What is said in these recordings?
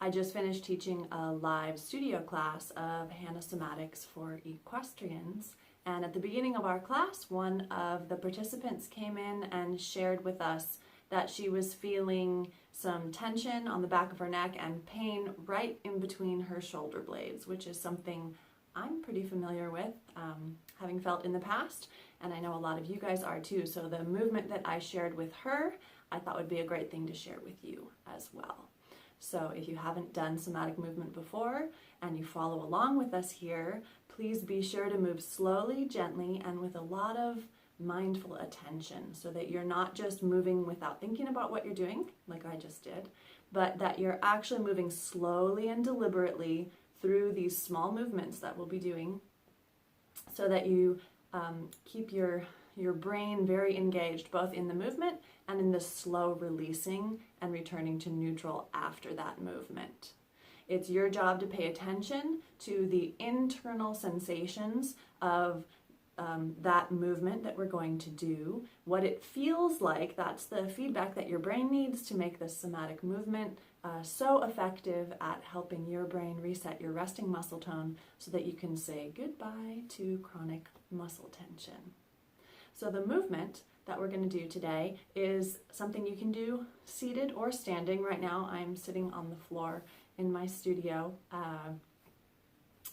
I just finished teaching a live studio class of Hanna Somatics for equestrians, and at the beginning of our class, one of the participants came in and shared with us that she was feeling some tension on the back of her neck and pain right in between her shoulder blades, which is something I'm pretty familiar with, having felt in the past, and I know a lot of you guys are too. So the movement that I shared with her, I thought would be a great thing to share with you as well. So if you haven't done somatic movement before and you follow along with us here, please be sure to move slowly, gently, and with a lot of mindful attention so that you're not just moving without thinking about what you're doing, like I just did, but that you're actually moving slowly and deliberately through these small movements that we'll be doing so that you keep your brain very engaged both in the movement and in the slow releasing and returning to neutral after that movement. It's your job to pay attention to the internal sensations of that movement that we're going to do, what it feels like. That's the feedback that your brain needs to make this somatic movement so effective at helping your brain reset your resting muscle tone so that you can say goodbye to chronic muscle tension. So the movement that we're going to do today is something you can do seated or standing. Right now I'm sitting on the floor in my studio.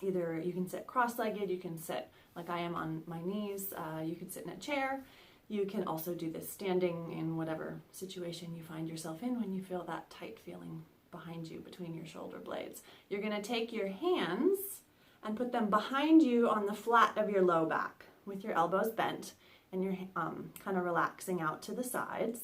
Either you can sit cross-legged, you can sit like I am on my knees, you can sit in a chair. You can also do this standing in whatever situation you find yourself in when you feel that tight feeling behind you between your shoulder blades. You're going to take your hands and put them behind you on the flat of your low back with your elbows bent, and you're kind of relaxing out to the sides.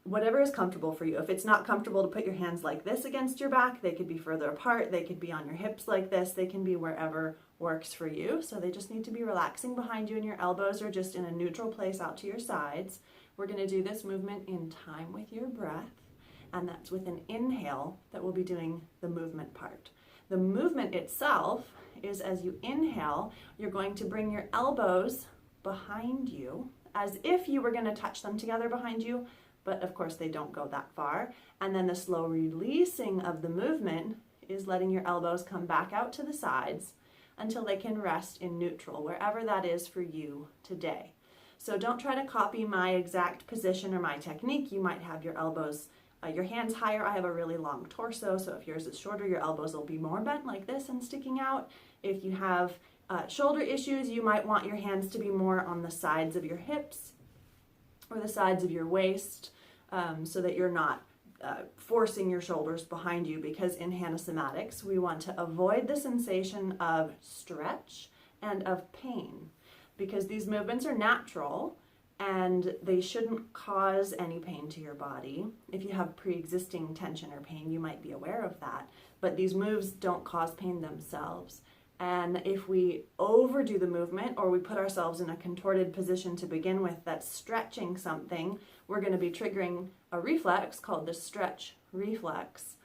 Whatever is comfortable for you. If it's not comfortable to put your hands like this against your back, they could be further apart, they could be on your hips like this, they can be wherever works for you. So they just need to be relaxing behind you, and your elbows are just in a neutral place out to your sides. We're going to do this movement in time with your breath, and that's with an inhale that we'll be doing the movement part. The movement itself is as you inhale, you're going to bring your elbows behind you as if you were going to touch them together behind you, but of course they don't go that far. And then the slow releasing of the movement is letting your elbows come back out to the sides until they can rest in neutral, wherever that is for you today. So don't try to copy my exact position or my technique. You might have your elbows, your hands higher. I have a really long torso, so if yours is shorter, your elbows will be more bent like this and sticking out. If you have shoulder issues, you might want your hands to be more on the sides of your hips or the sides of your waist, so that you're not forcing your shoulders behind you, because in Hanna Somatics we want to avoid the sensation of stretch and of pain, because these movements are natural and they shouldn't cause any pain to your body. If you have pre-existing tension or pain, you might be aware of that, but these moves don't cause pain themselves. And if we overdo the movement or we put ourselves in a contorted position to begin with that's stretching something, we're going to be triggering a reflex called the stretch reflex.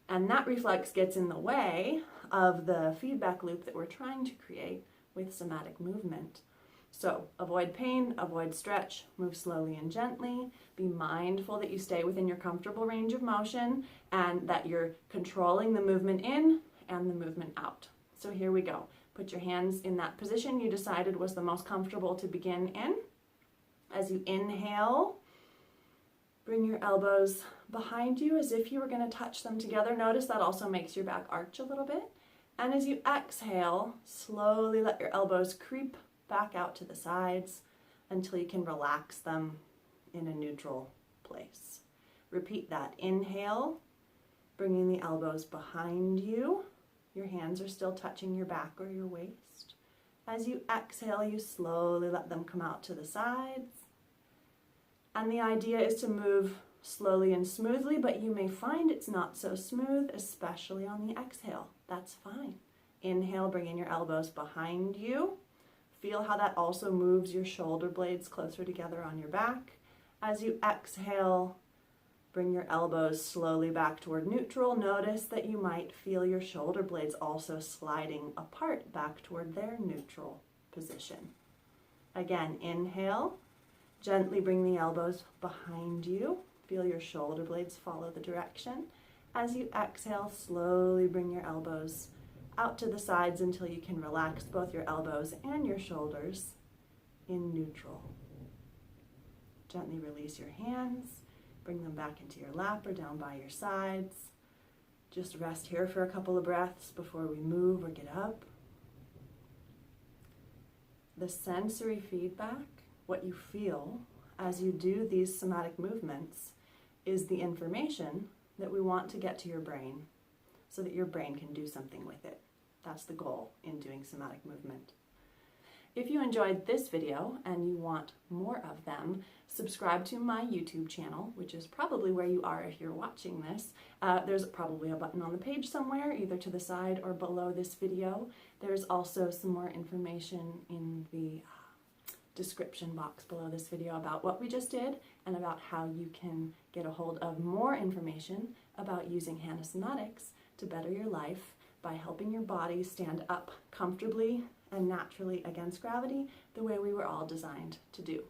And that reflex gets in the way of the feedback loop that we're trying to create with somatic movement. So avoid pain, avoid stretch, move slowly and gently. Be mindful that you stay within your comfortable range of motion and that you're controlling the movement in and the movement out. So here we go. Put your hands in that position you decided was the most comfortable to begin in. As you inhale, bring your elbows behind you as if you were going to touch them together. Notice that also makes your back arch a little bit. And as you exhale, slowly let your elbows creep back out to the sides until you can relax them in a neutral place. Repeat that. Inhale, bringing the elbows behind you. Your hands are still touching your back or your waist. As you exhale, you slowly let them come out to the sides. And the idea is to move slowly and smoothly, but you may find it's not so smooth, especially on the exhale. That's fine. Inhale, bring in your elbows behind you. Feel how that also moves your shoulder blades closer together on your back. As you exhale, bring your elbows slowly back toward neutral. Notice that you might feel your shoulder blades also sliding apart back toward their neutral position. Again, inhale, gently bring the elbows behind you. Feel your shoulder blades follow the direction. As you exhale, slowly bring your elbows out to the sides until you can relax both your elbows and your shoulders in neutral. Gently release your hands, bring them back into your lap or down by your sides. Just rest here for a couple of breaths before we move or get up. The sensory feedback, what you feel as you do these somatic movements, is the information that we want to get to your brain so that your brain can do something with it. That's the goal in doing somatic movement. If you enjoyed this video and you want more of them, subscribe to my YouTube channel, which is probably where you are if you're watching this. There's probably a button on the page somewhere, either to the side or below this video. There's also some more information in the description box below this video about what we just did and about how you can get a hold of more information about using Hanna Somatics to better your life by helping your body stand up comfortably and naturally against gravity the way we were all designed to do.